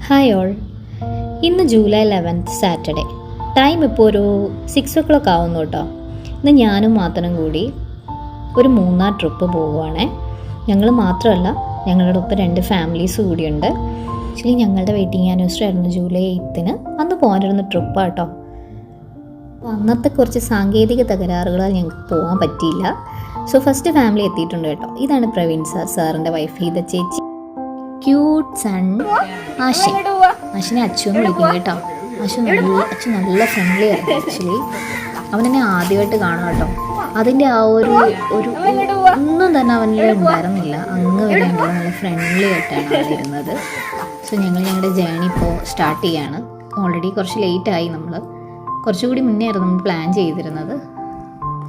Hi all. ഇന്ന് July 11 Saturday. Time ഇപ്പോൾ ഒരു 6 ആവുന്നു കേട്ടോ. ഇന്ന് ഞാനും മാത്രം കൂടി ഒരു മൂന്നാർ ട്രിപ്പ് പോവുകയാണേ. ഞങ്ങൾ മാത്രമല്ല, ഞങ്ങളുടെ ഒപ്പം 2 ഫാമിലീസ് കൂടിയുണ്ട്. ആക്ച്വലി ഞങ്ങളുടെ വെയിറ്റിംഗ് ആനിവേഴ്സറി ആയിരുന്നു ജൂലൈ 8. അന്ന് പോകാനിരുന്ന ട്രിപ്പാണ് കേട്ടോ. അപ്പോൾ അന്നത്തെ കുറച്ച് സാങ്കേതിക തകരാറുകളാൽ ഞങ്ങൾക്ക് പോകാൻ പറ്റിയില്ല. സോ ഫസ്റ്റ് ഫാമിലി എത്തിയിട്ടുണ്ട് കേട്ടോ. ഇതാണ് പ്രവീൺ സാറിൻ്റെ വൈഫ് ഹീത ചേച്ചി. Cute son Ashin. ആഷിനെ അച്ചു എന്ന് വിളിക്കും കേട്ടോ. അച്ചു നല്ല ഫ്രണ്ട്ലി ആയിരുന്നു ആക്ച്വലി. അവനെന്നെ ആദ്യമായിട്ട് കാണാം കേട്ടോ. അതിൻ്റെ ആ ഒരു ഒന്നും തന്നെ അവനിൽ ഉണ്ടായിരുന്നില്ല. അങ്ങ് വരെ നല്ല ഫ്രണ്ട്ലി ആയിട്ടാണ് ഇരുന്നത്. സോ ഞങ്ങളുടെ ജേണി ഇപ്പോൾ സ്റ്റാർട്ട് ചെയ്യാണ്. ഓൾറെഡി കുറച്ച് ലേറ്റായി. നമ്മൾ കുറച്ചുകൂടി മുന്നേ ആയിരുന്നു നമ്മൾ പ്ലാൻ ചെയ്തിരുന്നത്.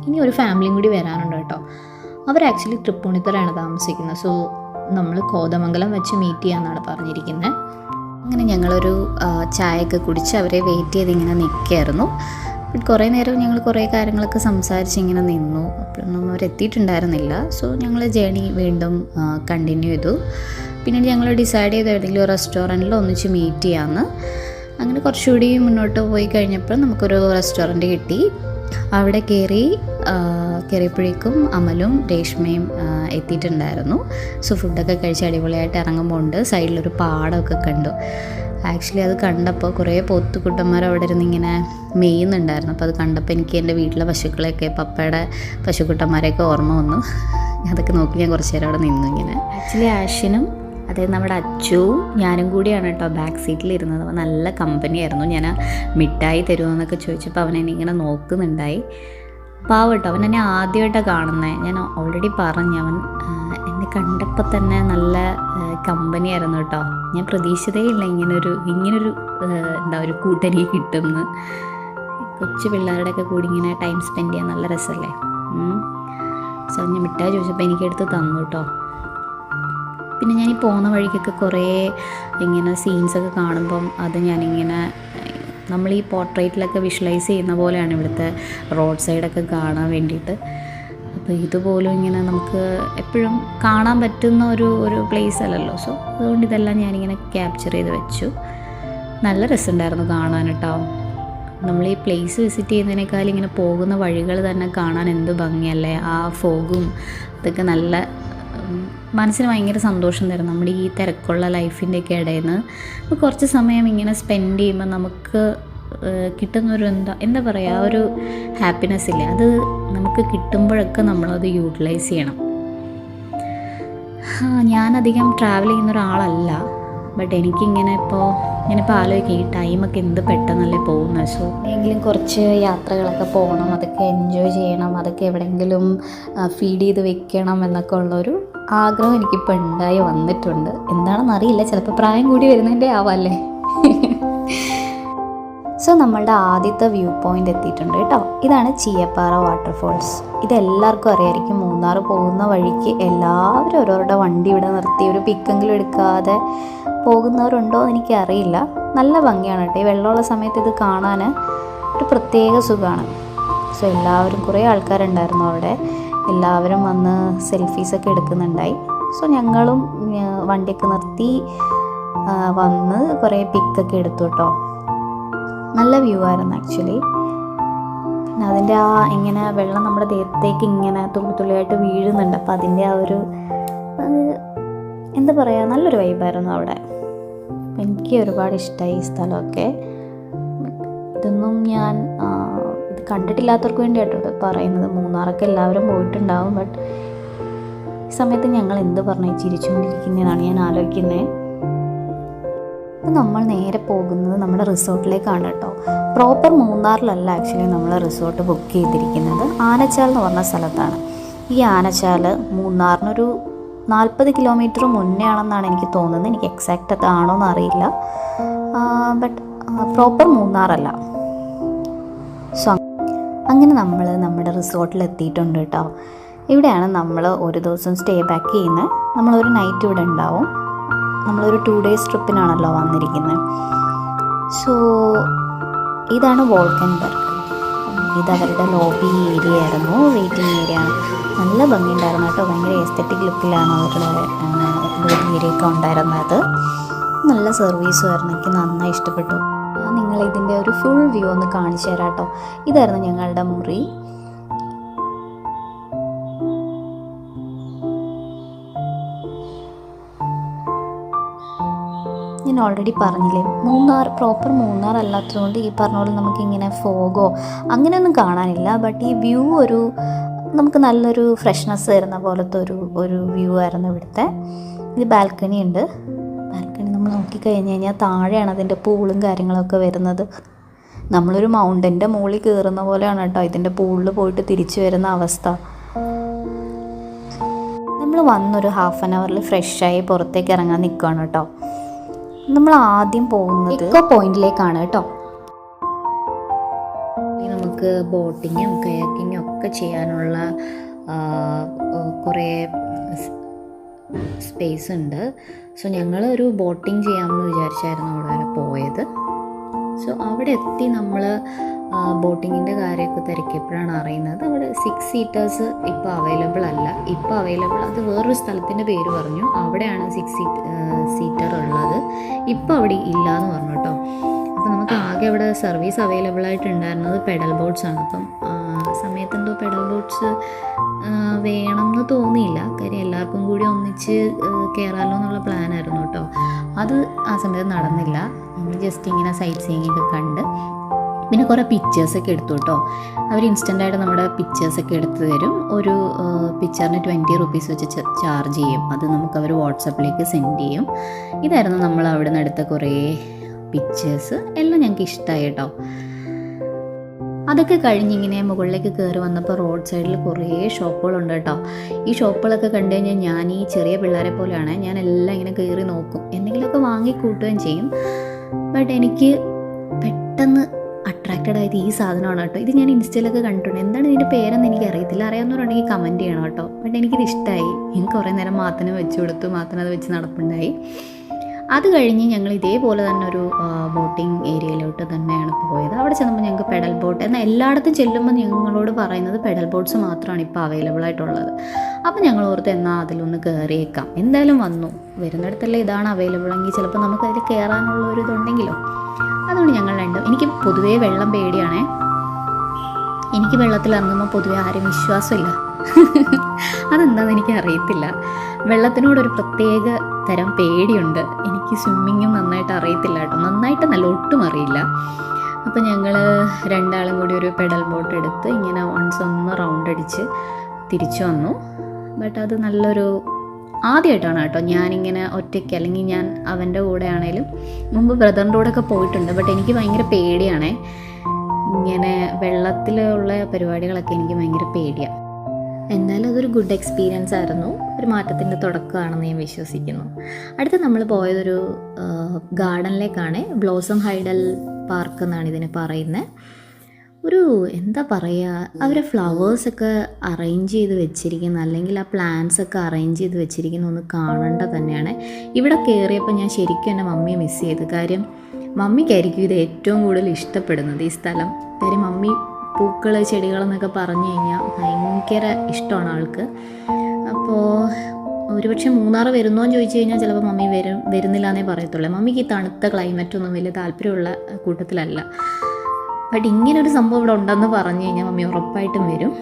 ഇനി ഒരു ഫാമിലിയും കൂടി വരാനുണ്ട് കേട്ടോ. അവർ ആക്ച്വലി തൃപ്പൂണിത്തറയാണ് താമസിക്കുന്നത്. സോ നമ്മൾ കോതമംഗലം വെച്ച് മീറ്റ് ചെയ്യാമെന്നാണ് പറഞ്ഞിരിക്കുന്നത്. അങ്ങനെ ഞങ്ങളൊരു ചായയൊക്കെ കുടിച്ച് അവരെ വെയിറ്റ് ചെയ്ത് ഇങ്ങനെ നിൽക്കുകയായിരുന്നു. കുറേ നേരം ഞങ്ങൾ കുറേ കാര്യങ്ങളൊക്കെ സംസാരിച്ച് ഇങ്ങനെ നിന്നു. അപ്പോഴൊന്നും അവരെത്തിയിട്ടുണ്ടായിരുന്നില്ല. സോ ഞങ്ങൾ ജേണി വീണ്ടും കണ്ടിന്യൂ ചെയ്തു. പിന്നീട് ഞങ്ങൾ ഡിസൈഡ് ചെയ്ത് ഏതെങ്കിലും റെസ്റ്റോറൻറ്റിൽ ഒന്നിച്ച് മീറ്റ് ചെയ്യാമെന്ന്. അങ്ങനെ കുറച്ചുകൂടി മുന്നോട്ട് പോയി കഴിഞ്ഞപ്പോൾ നമുക്കൊരു റെസ്റ്റോറൻറ്റ് കിട്ടി. അവിടെ കയറിയപ്പോഴേക്കും അമലും രേഷ്മയും എത്തിയിട്ടുണ്ടായിരുന്നു. സോ ഫുഡൊക്കെ കഴിച്ച് അടിപൊളിയായിട്ട് ഇറങ്ങുമ്പോൾ സൈഡിലൊരു പാടമൊക്കെ കണ്ടു. ആക്ച്വലി അത് കണ്ടപ്പോൾ കുറേ പോത്തുകുട്ടന്മാർ അവിടെ ഇരുന്ന് ഇങ്ങനെ മെയ്യുന്നുണ്ടായിരുന്നു. അപ്പോൾ അത് കണ്ടപ്പോൾ എനിക്ക് എൻ്റെ വീട്ടിലെ പശുക്കളെയൊക്കെ പപ്പയുടെ പശുക്കുട്ടന്മാരെയൊക്കെ ഓർമ്മ വന്നു. അതൊക്കെ നോക്കി ഞാൻ കുറച്ച് നേരം അവിടെ നിന്നു ഇങ്ങനെ. ആക്ച്വലി ആഷിനും അതായത് നമ്മുടെ അച്ചുവും ഞാനും കൂടിയാണ് കേട്ടോ ബാക്ക് സീറ്റിലിരുന്നത്. അപ്പോൾ നല്ല കമ്പനിയായിരുന്നു. ഞാൻ മിഠായി തരുമോയെന്നൊക്കെ ചോദിച്ചപ്പോൾ അവൻ എന്നെ ഇങ്ങനെ നോക്കുന്നുണ്ടായി. പാവട്ടോ, അവൻ എന്നെ ആദ്യമായിട്ടാണ് കാണുന്നത്. ഞാൻ ഓൾറെഡി പറഞ്ഞു, അവൻ എന്നെ കണ്ടപ്പോൾ തന്നെ നല്ല കമ്പനിയായിരുന്നു കേട്ടോ. ഞാൻ പ്രതീക്ഷിച്ചതേ ഇല്ല ഇങ്ങനൊരു ഒരു കൂട്ടരി കിട്ടുമെന്ന്. കൊച്ചു പിള്ളേരുടെയൊക്കെ കൂടി ഇങ്ങനെ ടൈം സ്പെൻഡ് ചെയ്യാൻ നല്ല രസമല്ലേ. സോ ഞാൻ മിഠായി ചോദിച്ചപ്പോൾ എനിക്കെടുത്ത് തന്നു കേട്ടോ. പിന്നെ ഞാൻ ഈ പോകുന്ന വഴിക്കൊക്കെ കുറേ ഇങ്ങനെ സീൻസൊക്കെ കാണുമ്പം അത് ഞാനിങ്ങനെ നമ്മൾ ഈ പോർട്രേറ്റിലൊക്കെ വിഷ്വലൈസ് ചെയ്യുന്ന പോലെയാണ് ഇവിടുത്തെ റോഡ് സൈഡൊക്കെ കാണാൻ വേണ്ടിയിട്ട്. അപ്പോൾ ഇതുപോലും ഇങ്ങനെ നമുക്ക് എപ്പോഴും കാണാൻ പറ്റുന്ന ഒരു പ്ലേസ് അല്ലല്ലോ. സോ അതുകൊണ്ട് ഇതെല്ലാം ഞാനിങ്ങനെ ക്യാപ്ചർ ചെയ്ത് വെച്ചു. നല്ല രസമുണ്ടായിരുന്നു കാണാൻ കേട്ടോ. നമ്മൾ ഈ പ്ലേസ് വിസിറ്റ് ചെയ്യുന്നതിനേക്കാൾ ഇങ്ങനെ പോകുന്ന വഴികൾ തന്നെ കാണാൻ എന്ത് ഭംഗിയല്ലേ. ആ ഫോഗും ഇതൊക്കെ നല്ല മനസ്സിന് ഭയങ്കര സന്തോഷം തരും. നമ്മുടെ ഈ തിരക്കുള്ള ലൈഫിൻ്റെയൊക്കെ ഇടയിൽ നിന്ന് കുറച്ച് സമയം ഇങ്ങനെ സ്പെൻഡ് ചെയ്യുമ്പോൾ നമുക്ക് കിട്ടുന്നൊരു എന്താ പറയുക, ഒരു ഹാപ്പിനെസ് ഇല്ലേ, അത് നമുക്ക് കിട്ടുമ്പോഴൊക്കെ നമ്മളത് യൂട്ടിലൈസ് ചെയ്യണം. ഞാനധികം ട്രാവൽ ചെയ്യുന്ന ഒരാളല്ല. ബട്ട് ഞാനിപ്പോൾ ആലോചിക്കും ഈ ടൈമൊക്കെ എന്ത് പെട്ടെന്നല്ലേ പോകുന്നത്. സോ എങ്കിലും കുറച്ച് യാത്രകളൊക്കെ പോകണം, അതൊക്കെ എൻജോയ് ചെയ്യണം, അതൊക്കെ എവിടെയെങ്കിലും ഫീഡ് ചെയ്ത് വെക്കണം എന്നൊക്കെ ഉള്ളൊരു ആഗ്രഹം എനിക്കിപ്പോൾ ഉണ്ടായി വന്നിട്ടുണ്ട്. എന്താണെന്ന് അറിയില്ല, ചിലപ്പോൾ പ്രായം കൂടി വരുന്നതിൻ്റെ ആവാമല്ലേ. സോ നമ്മളുടെ ആദ്യത്തെ വ്യൂ പോയിൻ്റ് എത്തിയിട്ടുണ്ട് കേട്ടോ. ഇതാണ് ചീയപ്പാറ വാട്ടർഫോൾസ്. ഇതെല്ലാവർക്കും അറിയാമായിരിക്കും. മൂന്നാർ പോകുന്ന വഴിക്ക് എല്ലാവരും ഓരോരുടെ വണ്ടി ഇവിടെ നിർത്തി ഒരു പിക്കെങ്കിലും എടുക്കാതെ പോകുന്നവരുണ്ടോ എന്ന് എനിക്കറിയില്ല. നല്ല ഭംഗിയാണ് കേട്ടോ. ഈ വെള്ളമുള്ള സമയത്ത് ഇത് കാണാൻ ഒരു പ്രത്യേക സുഖമാണ്. സോ എല്ലാവരും, കുറേ ആൾക്കാരുണ്ടായിരുന്നു അവിടെ. എല്ലാവരും വന്ന് സെൽഫീസൊക്കെ എടുക്കുന്നുണ്ടായി. സോ ഞങ്ങളും വണ്ടിയൊക്കെ നിർത്തി വന്ന് കുറേ പിക്കൊക്കെ എടുത്തു കേട്ടോ. നല്ല വ്യൂ ആയിരുന്നു ആക്ച്വലി. പിന്നെ അതിൻ്റെ ഇങ്ങനെ വെള്ളം നമ്മുടെ ദേഹത്തേക്ക് ഇങ്ങനെ തുള്ളിയായിട്ട് വീഴുന്നുണ്ട്. അപ്പോൾ അതിൻ്റെ എന്താ പറയുക, നല്ലൊരു വൈബായിരുന്നു അവിടെ. എനിക്ക് ഒരുപാട് ഇഷ്ടമായി ഈ സ്ഥലമൊക്കെ. ഇതൊന്നും ഞാൻ ഇത് കണ്ടിട്ടില്ലാത്തവർക്ക് വേണ്ടിയിട്ടോ പറയുന്നത്. മൂന്നാറൊക്കെ എല്ലാവരും പോയിട്ടുണ്ടാവും. ബട്ട് ഈ സമയത്ത് ഞങ്ങൾ എന്ത് പറഞ്ഞു ചിരിച്ചുകൊണ്ടിരിക്കുന്നതാണ് ഞാൻ ആലോചിക്കുന്നത്. അപ്പോൾ നമ്മൾ നേരെ പോകുന്നത് നമ്മുടെ റിസോർട്ടിലേക്കാണ് കേട്ടോ. പ്രോപ്പർ മൂന്നാറിലല്ല ആക്ച്വലി നമ്മൾ റിസോർട്ട് ബുക്ക് ചെയ്തിരിക്കുന്നത്. ആനച്ചാൽ എന്ന് പറഞ്ഞ സ്ഥലത്താണ്. ഈ ആനച്ചാൽ മൂന്നാറിനൊരു 40 കിലോമീറ്റർ മുന്നേ ആണെന്നാണ് എനിക്ക് തോന്നുന്നത്. എനിക്ക് എക്സാക്റ്റ് അതാണോ എന്ന് അറിയില്ല. But proper മൂന്നാറല്ല. സോ അങ്ങനെ നമ്മൾ നമ്മുടെ റിസോർട്ടിൽ എത്തിയിട്ടുണ്ട് കേട്ടോ. ഇവിടെയാണ് നമ്മൾ ഒരു ദിവസം സ്റ്റേ ബാക്ക് ചെയ്യുന്നത്. നമ്മളൊരു നൈറ്റ് ഇവിടെ ഉണ്ടാവും. നമ്മളൊരു 2 days ട്രിപ്പിനാണല്ലോ വന്നിരിക്കുന്നത്. സോ ഇതാണ് വോൾക്കൻബർഗ്. ഇതവരുടെ ലോബി ഏരിയ ആയിരുന്നു, വെയിറ്റിംഗ് ഏരിയ ആണ്. നല്ല ഭംഗിയുണ്ടായിരുന്നു കേട്ടോ. ഭയങ്കര എസ്തെറ്റിക് ലുക്കിലാണ് അവരുടെ ലോബി ഏരിയ ഒക്കെ ഉണ്ടായിരുന്നത്. നല്ല സർവീസും ആയിരുന്നു. എനിക്ക് നന്നായി ഇഷ്ടപ്പെട്ടു. നിങ്ങൾ ഇതിൻ്റെ ഒരു ഫുൾ വ്യൂ ഒന്ന് കാണിച്ചു തരാം കേട്ടോ. ഇതായിരുന്നു ഞങ്ങളുടെ മുറി. ഞാൻ ഓൾറെഡി പറഞ്ഞില്ലേ, പ്രോപ്പർ മൂന്നാർ അല്ലാത്തതുകൊണ്ട് ഈ പറഞ്ഞ പോലെ നമുക്കിങ്ങനെ ഫോഗോ അങ്ങനെയൊന്നും കാണാനില്ല. ബട്ട് ഈ വ്യൂ നമുക്ക് നല്ലൊരു ഫ്രഷ്നെസ് തരുന്ന പോലത്തെ ഒരു വ്യൂ ആയിരുന്നു ഇവിടുത്തെ. ഇത് ബാൽക്കണി ഉണ്ട്. ബാൽക്കണി നമ്മൾ നോക്കിക്കഴിഞ്ഞ് കഴിഞ്ഞാൽ താഴെയാണ് അതിൻ്റെ പൂളും കാര്യങ്ങളൊക്കെ വരുന്നത്. നമ്മളൊരു മൗണ്ടൻ്റെ മുകളിൽ കയറുന്ന പോലെയാണ് കേട്ടോ ഇതിൻ്റെ പൂളിൽ പോയിട്ട് തിരിച്ചു വരുന്ന അവസ്ഥ. നമ്മൾ വന്നൊരു ഹാഫ് ആൻ അവറിൽ ഫ്രഷായി പുറത്തേക്ക് ഇറങ്ങാൻ നിൽക്കുകയാണ് കേട്ടോ. നമ്മൾ ആദ്യം പോകുന്നത് ഇക്കോ പോയിന്റിലേക്കാണ് കേട്ടോ. നമുക്ക് ബോട്ടിങ്ങും കയാക്കിങ്ങും ഒക്കെ ചെയ്യാനുള്ള കുറേ സ്പേസ് ഉണ്ട്. സോ ഞങ്ങളൊരു ബോട്ടിങ് ചെയ്യാമെന്ന് വിചാരിച്ചായിരുന്നു അവിടെ വരെ പോയത്. സോ അവിടെ എത്തി നമ്മൾ ബോട്ടിങ്ങിൻ്റെ കാര്യമൊക്കെ തിരക്കിയപ്പോഴാണ് അറിയുന്നത് അവിടെ 6 സീറ്റേഴ്സ് ഇപ്പോൾ അവൈലബിൾ അല്ല. ഇപ്പോൾ അവൈലബിൾ അത് വേറൊരു സ്ഥലത്തിൻ്റെ പേര് പറഞ്ഞു, അവിടെയാണ് 6 സീറ്റർ ഉള്ളത്. ഇപ്പോൾ അവിടെ ഇല്ല എന്ന് പറഞ്ഞു കേട്ടോ. അപ്പോൾ നമുക്ക് ആകെ അവിടെ സർവീസ് അവൈലബിൾ ആയിട്ടുണ്ടായിരുന്നത് പെഡൽ ബോട്ട്സാണ്. അപ്പം സമയത്ത് എന്തോ പെഡൽ ബോട്ട്സ് വേണം എന്ന് തോന്നിയില്ല. കാര്യം എല്ലാവർക്കും കൂടി ഒന്നിച്ച് കയറാമല്ലോ എന്നുള്ള പ്ലാനായിരുന്നു കേട്ടോ. അത് ആ സമയത്ത് നടന്നില്ല. നമ്മൾ ജസ്റ്റ് ഇങ്ങനെ സൈറ്റ് സീയിങ് ഒക്കെ കണ്ട് പിന്നെ കുറേ പിക്ചേഴ്സൊക്കെ എടുത്തു കേട്ടോ. അവർ ഇൻസ്റ്റൻ്റായിട്ട് നമ്മുടെ പിക്ചേഴ്സൊക്കെ എടുത്ത് തരും. ഒരു പിക്ചറിന് 20 റുപ്പീസ് വെച്ച് ചാർജ് ചെയ്യും. അത് നമുക്ക് അവർ വാട്സപ്പിലേക്ക് സെൻഡ് ചെയ്യും. ഇതായിരുന്നു നമ്മൾ അവിടെ നിന്ന് എടുത്ത കുറേ പിക്ചേഴ്സ്. എല്ലാം ഞങ്ങൾക്ക് ഇഷ്ടമായി കേട്ടോ. അതൊക്കെ കഴിഞ്ഞിങ്ങനെ മുകളിലേക്ക് കയറി വന്നപ്പോൾ റോഡ് സൈഡിൽ കുറേ ഷോപ്പുകളുണ്ട് കേട്ടോ. ഈ ഷോപ്പുകളൊക്കെ കണ്ടു കഴിഞ്ഞാൽ ഞാൻ ഈ ചെറിയ പിള്ളേരെ പോലെയാണ്, ഞാൻ എല്ലാം ഇങ്ങനെ കയറി നോക്കും, എന്തെങ്കിലുമൊക്കെ വാങ്ങിക്കൂട്ടുകയും ചെയ്യും. ബട്ട് എനിക്ക് പെട്ടെന്ന് അട്രാക്റ്റഡ് ആയത് ഈ സാധനമാണ് കേട്ടോ. ഇത് ഞാൻ ഇൻസ്റ്റയിലൊക്കെ കണ്ടിട്ടുണ്ട്. എന്താണ് ഇതിൻ്റെ പേരെന്ന് എനിക്ക് അറിയത്തില്ല. അറിയാവുന്നവരുണ്ടെങ്കിൽ കമൻറ്റ് ചെയ്യണം കേട്ടോ. ബട്ട് എനിക്കിത് ഇഷ്ടമായി. എനിക്ക് കുറേ നേരം മാത്തനെ വെച്ച് കൊടുത്തു. മാത്തനത് വെച്ച് നടപ്പുണ്ടായി. അത് കഴിഞ്ഞ് ഞങ്ങൾ ഇതേപോലെ തന്നെ ഒരു ബോട്ടിങ് ഏരിയയിലോട്ട് തന്നെയാണ് പോയത്. അവിടെ ചെന്നപ്പോൾ ഞങ്ങൾക്ക് പെഡൽ ബോട്ട്, എന്നാൽ എല്ലായിടത്തും ചെല്ലുമ്പോൾ ഞങ്ങളോട് പറയുന്നത് പെഡൽ ബോട്ട്സ് മാത്രമാണ് ഇപ്പോൾ അവൈലബിൾ ആയിട്ടുള്ളത്. അപ്പോൾ ഞങ്ങൾ ഓർത്ത് എന്നാൽ അതിലൊന്ന് കയറിയേക്കാം. എന്തായാലും വന്നു വരുന്നിടത്തല്ലേ ഇതാണ് അവൈലബിൾ എങ്കിൽ ചിലപ്പോൾ നമുക്ക് അതിൽ കയറാനുള്ള ഒരു ഇതുണ്ടെങ്കിലോ. അതുകൊണ്ട് ഞങ്ങൾ എനിക്ക് പൊതുവേ വെള്ളം പേടിയാണേ. എനിക്ക് വെള്ളത്തിൽ ഇറങ്ങുമ്പോൾ പൊതുവേ ആരും വിശ്വാസമില്ല. അതെന്താണെന്ന് എനിക്ക് അറിയത്തില്ല. വെള്ളത്തിനോടൊരു പ്രത്യേക തരം പേടിയുണ്ട്. എനിക്ക് സ്വിമ്മിങ്ങും നന്നായിട്ട് അറിയത്തില്ല കേട്ടോ. നന്നായിട്ട് നല്ല ഒട്ടും അറിയില്ല. അപ്പോൾ ഞങ്ങൾ രണ്ടാളും കൂടി ഒരു പെഡൽ ബോട്ട് എടുത്ത് ഇങ്ങനെ ഒന്ന് റൗണ്ട് അടിച്ച് തിരിച്ചു വന്നു. ബട്ട് അത് നല്ലൊരു ആദ്യമായിട്ടാണ് കേട്ടോ ഞാനിങ്ങനെ ഒറ്റയ്ക്ക്, അല്ലെങ്കിൽ ഞാൻ അവൻ്റെ കൂടെ ആണെങ്കിലും മുമ്പ് ബ്രദറിൻ്റെ കൂടെ ഒക്കെ പോയിട്ടുണ്ട്. ബട്ട് എനിക്ക് ഭയങ്കര പേടിയാണേ. ഇങ്ങനെ വെള്ളത്തിലുള്ള പരിപാടികളൊക്കെ എനിക്ക് ഭയങ്കര പേടിയാണ്. എന്നാലും അതൊരു ഗുഡ് എക്സ്പീരിയൻസ് ആയിരുന്നു. ഒരു മാറ്റത്തിൻ്റെ തുടക്കമാണെന്ന് ഞാൻ വിശ്വസിക്കുന്നു. അടുത്ത് നമ്മൾ പോയതൊരു ഗാർഡനിലേക്കാണ്. ബ്ലോസം ഹൈഡൽ പാർക്ക് എന്നാണ് ഇതിന് പറയുന്നത്. ഒരു എന്താ പറയുക, അവർ ഫ്ലവേഴ്സൊക്കെ അറേഞ്ച് ചെയ്ത് വെച്ചിരിക്കുന്ന, അല്ലെങ്കിൽ ആ പ്ലാന്റ്സ് ഒക്കെ അറേഞ്ച് ചെയ്ത് വെച്ചിരിക്കുന്ന ഒന്ന് കാണേണ്ട തന്നെയാണ്. ഇവിടെ കയറിയപ്പോൾ ഞാൻ ശരിക്കും എൻ്റെ മമ്മിയെ മിസ് ചെയ്തു. കാര്യം മമ്മിക്കായിരിക്കും ഇത് ഏറ്റവും കൂടുതൽ ഇഷ്ടപ്പെടുന്നത്, ഈ സ്ഥലം. കാര്യം മമ്മി പൂക്കൾ ചെടികളെന്നൊക്കെ പറഞ്ഞു കഴിഞ്ഞാൽ ഭയങ്കര ഇഷ്ടമാണ് ആൾക്ക്. അപ്പോൾ ഒരുപക്ഷെ മൂന്നാർ വരുന്നോ എന്ന് ചോദിച്ചു കഴിഞ്ഞാൽ ചിലപ്പോൾ മമ്മി വരുന്നില്ല എന്നേ പറയത്തുള്ളൂ. മമ്മിക്ക് ഈ തണുത്ത ക്ലൈമറ്റൊന്നും വലിയ താല്പര്യമുള്ള കൂട്ടത്തിലല്ല. ബട്ട് ഇങ്ങനൊരു സംഭവം ഇവിടെ ഉണ്ടെന്ന് പറഞ്ഞു കഴിഞ്ഞാൽ മമ്മി ഉറപ്പായിട്ടും വരും.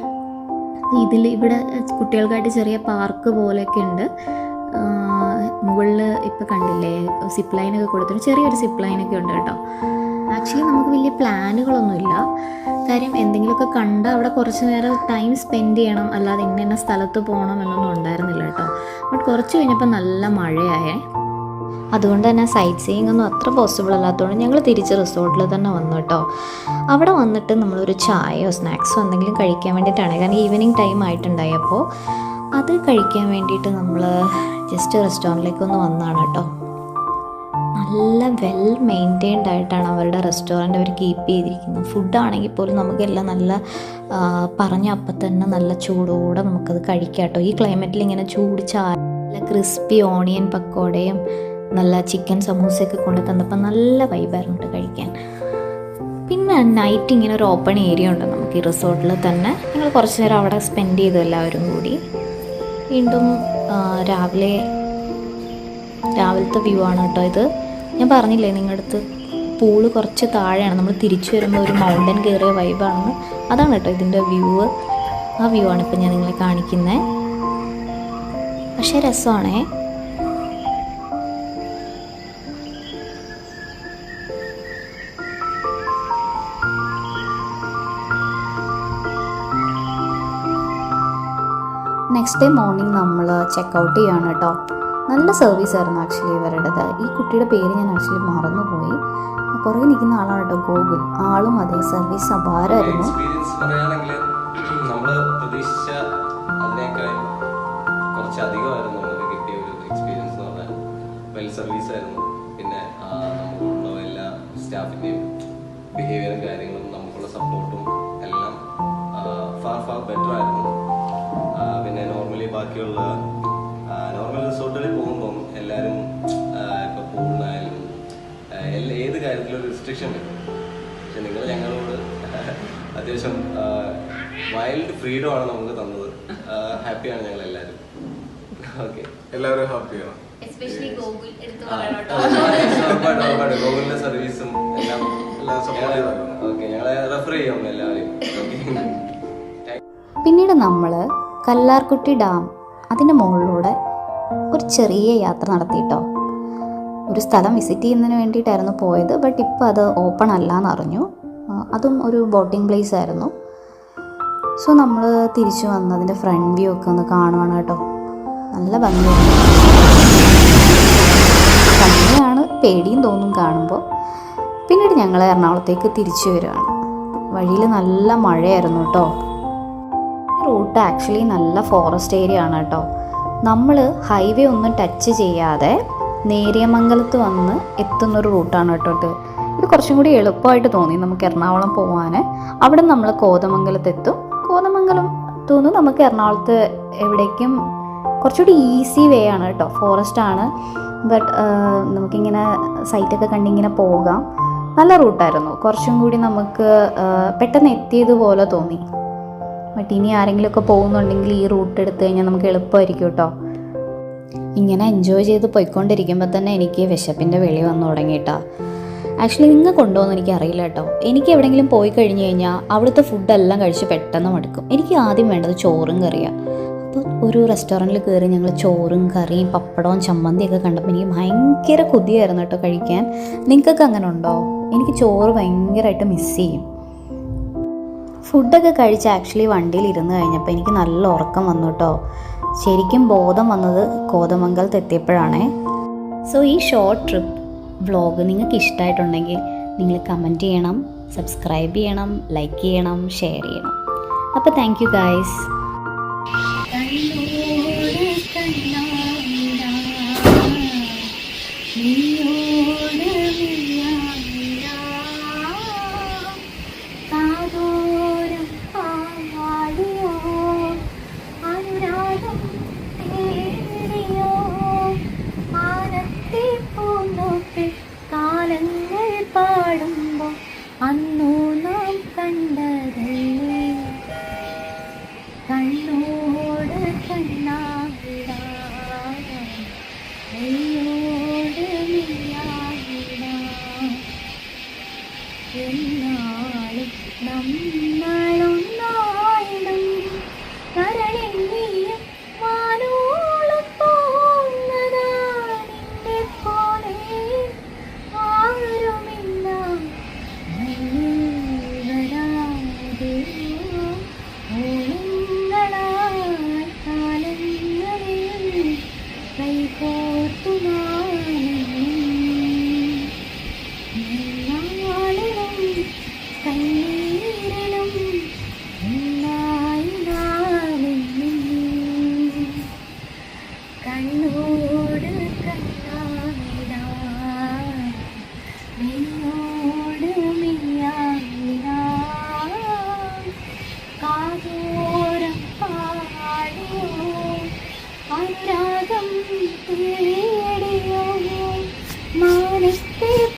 ഇവിടെ കുട്ടികൾക്കായിട്ട് ചെറിയ പാർക്ക് പോലെയൊക്കെ ഉണ്ട്. മുകളിൽ ഇപ്പോൾ കണ്ടില്ലേ സിപ്പ് ലൈനൊക്കെ കൊടുത്തിട്ട് ചെറിയൊരു സിപ്പ് ലൈനൊക്കെ ഉണ്ട് കേട്ടോ. ആക്ച്വലി നമുക്ക് വലിയ പ്ലാനുകളൊന്നുമില്ല. കാര്യം എന്തെങ്കിലുമൊക്കെ കണ്ട് അവിടെ കുറച്ച് നേരം ടൈം സ്പെൻഡ് ചെയ്യണം, അല്ലാതെ ഇന്ന സ്ഥലത്ത് പോകണം എന്നൊന്നും ഉണ്ടായിരുന്നില്ല കേട്ടോ. ബട്ട് കുറച്ച് കഴിഞ്ഞപ്പോൾ നല്ല മഴയായേ. അതുകൊണ്ട് തന്നെ സൈറ്റ് സീയിങ് ഒന്നും അത്ര പോസിബിൾ അല്ലാത്തതുകൊണ്ട് ഞങ്ങൾ തിരിച്ച് റിസോർട്ടിൽ തന്നെ വന്നു കേട്ടോ. അവിടെ വന്നിട്ട് നമ്മളൊരു ചായയോ സ്നാക്സോ എന്തെങ്കിലും കഴിക്കാൻ വേണ്ടിയിട്ടാണ്. കാരണം ഈവനിങ് ടൈം ആയിട്ടുണ്ടായി. അപ്പോൾ അത് കഴിക്കാൻ വേണ്ടിയിട്ട് നമ്മൾ ജസ്റ്റ് റെസ്റ്റോറൻറ്റിലേക്കൊന്ന് വന്നതാണ് കേട്ടോ. നല്ല വെൽ മെയിൻറ്റെയിൻഡ് ആയിട്ടാണ് അവരുടെ റെസ്റ്റോറൻറ്റ് അവർ കീപ്പ് ചെയ്തിരിക്കുന്നത്. ഫുഡാണെങ്കിൽ പോലും നമുക്കെല്ലാം നല്ല പറഞ്ഞ അപ്പം തന്നെ നല്ല ചൂടോടെ നമുക്കത് കഴിക്കാം കേട്ടോ. ഈ ക്ലൈമറ്റിൽ ഇങ്ങനെ ചൂട് നല്ല ക്രിസ്പി ഓണിയൻ പക്കോടയും നല്ല ചിക്കൻ സമൂസയൊക്കെ കൊണ്ട് തന്നപ്പോൾ നല്ല വൈബായിരുന്നു കേട്ടോ കഴിക്കാൻ. പിന്നെ നൈറ്റ് ഇങ്ങനെ ഒരു ഓപ്പൺ ഏരിയ ഉണ്ട് നമുക്ക് ഈ റിസോർട്ടിൽ തന്നെ. ഞങ്ങൾ കുറച്ച് നേരം അവിടെ സ്പെൻഡ് ചെയ്തു എല്ലാവരും കൂടി. വീണ്ടും രാവിലത്തെ വ്യൂ ആണ് കേട്ടോ ഇത്. ഞാൻ പറഞ്ഞില്ലേ നിങ്ങളുടെ അടുത്ത് പൂള് കുറച്ച് താഴെയാണ്, നമ്മൾ തിരിച്ചു വരുമ്പോൾ ഒരു മൗണ്ടൻ കയറിയ വൈബാണെന്ന്. അതാണ് കേട്ടോ ഇതിൻ്റെ വ്യൂ. ആ വ്യൂ ആണ് ഇപ്പം ഞാൻ നിങ്ങളെ കാണിക്കുന്നത്. പക്ഷേ രസമാണേ. നെക്സ്റ്റ് ഡേ മോർണിംഗ് നമ്മൾ ചെക്കൗട്ട് ചെയ്യാണ് കേട്ടോ. നല്ല സർവീസ് ആയിരുന്നു ആക്ച്വലി ഇവരുടേത്. ഈ കുട്ടിയുടെ പേര് ഞാൻ ആക്ച്വലി മറന്നുപോയി. കുറേ നിൽക്കുന്ന ആളാണ് കേട്ടോ, ഗോകുൽ. ആളും അതേ സർവീസ് അപാരമായിരുന്നു. എക്സ്പീരിയൻസ് പറയുകയാണെങ്കിൽ നമ്മൾ പ്രതീക്ഷിച്ച അതിനേക്കാൾ കുറച്ചധികമായിരുന്നു നമുക്ക് കിട്ടിയ ഒരു എക്സ്പീരിയൻസ് എന്ന് പറഞ്ഞാൽ. വെൽ സർവീസ് ആയിരുന്നു. പിന്നെ നമുക്കുള്ള എല്ലാ സ്റ്റാഫിൻ്റെയും ബിഹേവിയറും കാര്യങ്ങളും നമുക്കുള്ള സപ്പോർട്ടും എല്ലാം ഫാർ ബെറ്റർ ആയിരുന്നു. പിന്നെ നോർമലി ബാക്കിയുള്ള നോർമൽ റിസോർട്ടുകളിൽ പോകുമ്പം എല്ലാവരും ഇപ്പോൾ പൂളിനായാലും ഏത് കാര്യത്തിലും ഒരു റിസ്ട്രിക്ഷൻ വരും. പക്ഷെ നിങ്ങൾ ഞങ്ങളോട് അത്യാവശ്യം വൈൽഡ് ഫ്രീഡം ആണ് നമുക്ക് തന്നത്. ഹാപ്പിയാണ് ഞങ്ങൾ എല്ലാവരും. ഓക്കെ, എല്ലാവരും ഹാപ്പിയാണ്. ഗൂഗിളിന്റെ സർവീസും എല്ലാം ഓക്കെ, ഞങ്ങളെ റെഫർ ചെയ്യാം എല്ലാവരെയും. പിന്നീട് നമ്മൾ കല്ലാർകുട്ടി ഡാം അതിൻ്റെ മുകളിലൂടെ ഒരു ചെറിയ യാത്ര നടത്തിയിട്ടോ. ഒരു സ്ഥലം വിസിറ്റ് ചെയ്യുന്നതിന് വേണ്ടിയിട്ടായിരുന്നു പോയത്. ബട്ട് ഇപ്പോൾ അത് ഓപ്പൺ അല്ല എന്നറിഞ്ഞു. അതും ഒരു ബോട്ടിംഗ് പ്ലേസ് ആയിരുന്നു. സോ നമ്മൾ തിരിച്ചു വന്നതിൻ്റെ ഫ്രണ്ട് വ്യൂ ഒക്കെ ഒന്ന് കാണുവാണ് കേട്ടോ. നല്ല ഭംഗിയാണ്. ഭംഗിയാണ്, പേടിയും തോന്നും കാണുമ്പോൾ. പിന്നീട് ഞങ്ങൾ എറണാകുളത്തേക്ക് തിരിച്ചു വരുവാണ്. വഴിയിൽ നല്ല മഴയായിരുന്നു കേട്ടോ. റൂട്ട് ആക്ച്വലി നല്ല ഫോറസ്റ്റ് ഏരിയ ആണ് കേട്ടോ. നമ്മൾ ഹൈവേ ഒന്നും ടച്ച് ചെയ്യാതെ നേര്യമംഗലത്ത് വന്ന് എത്തുന്നൊരു റൂട്ടാണ് കേട്ടോ ഇത്. ഇത് കുറച്ചും കൂടി എളുപ്പമായിട്ട് തോന്നി നമുക്ക് എറണാകുളം പോകാൻ. അവിടെ നമ്മൾ കോതമംഗലത്തെത്തും. കോതമംഗലത്തു നിന്ന് നമുക്ക് എറണാകുളത്ത് എവിടേക്കും കുറച്ചുകൂടി ഈസി വേ ആണ് കേട്ടോ. ഫോറസ്റ്റ് ആണ്, ബട്ട് നമുക്കിങ്ങനെ സൈറ്റൊക്കെ കണ്ടിങ്ങനെ പോകാം. നല്ല റൂട്ടായിരുന്നു. കുറച്ചും കൂടി നമുക്ക് പെട്ടെന്ന് എത്തിയതുപോലെ തോന്നി. ബട്ട് ഇനി ആരെങ്കിലുമൊക്കെ പോകുന്നുണ്ടെങ്കിൽ ഈ റൂട്ട് എടുത്തു കഴിഞ്ഞാൽ നമുക്ക് എളുപ്പമായിരിക്കും കേട്ടോ. ഇങ്ങനെ എൻജോയ് ചെയ്ത് പോയിക്കൊണ്ടിരിക്കുമ്പോൾ തന്നെ എനിക്ക് വിശപ്പിൻ്റെ വിളി വന്നു തുടങ്ങിയിട്ടാ. ആക്ച്വലി നിങ്ങൾ കൊണ്ടുപോകുമെന്ന് എനിക്കറിയില്ല കേട്ടോ. എനിക്ക് എവിടെയെങ്കിലും പോയി കഴിഞ്ഞ് കഴിഞ്ഞാൽ അവിടുത്തെ ഫുഡെല്ലാം കഴിച്ച് പെട്ടെന്ന് മടുക്കും. എനിക്ക് ആദ്യം വേണ്ടത് ചോറും കറിയാണ്. അപ്പോൾ ഒരു റെസ്റ്റോറൻറ്റിൽ കയറി ഞങ്ങൾ ചോറും കറിയും പപ്പടവും ചമ്മന്തിയൊക്കെ കണ്ടപ്പോൾ എനിക്ക് ഭയങ്കര കൊതിയായിരുന്നു കേട്ടോ കഴിക്കാൻ. നിങ്ങൾക്കൊക്കെ അങ്ങനെ ഉണ്ടോ? എനിക്ക് ചോറ് ഭയങ്കരമായിട്ട് മിസ് ചെയ്യും. ഫുഡൊക്കെ കഴിച്ച് ആക്ച്വലി വണ്ടിയിൽ ഇരുന്ന് കഴിഞ്ഞപ്പോൾ എനിക്ക് നല്ല ഉറക്കം വന്നു കേട്ടോ. ശരിക്കും ബോധം വന്നത് കോതമംഗലത്ത് എത്തിയപ്പോഴാണേ. സോ ഈ ഷോർട്ട് ട്രിപ്പ് വ്ളോഗ് നിങ്ങൾക്ക് ഇഷ്ടമായിട്ടുണ്ടെങ്കിൽ നിങ്ങൾ കമൻറ്റ് ചെയ്യണം, സബ്സ്ക്രൈബ് ചെയ്യണം, ലൈക്ക് ചെയ്യണം, ഷെയർ ചെയ്യണം. അപ്പോൾ താങ്ക് യു ഗൈസ്. പാടുമ്പോൾ അന്നു നാം കണ്ട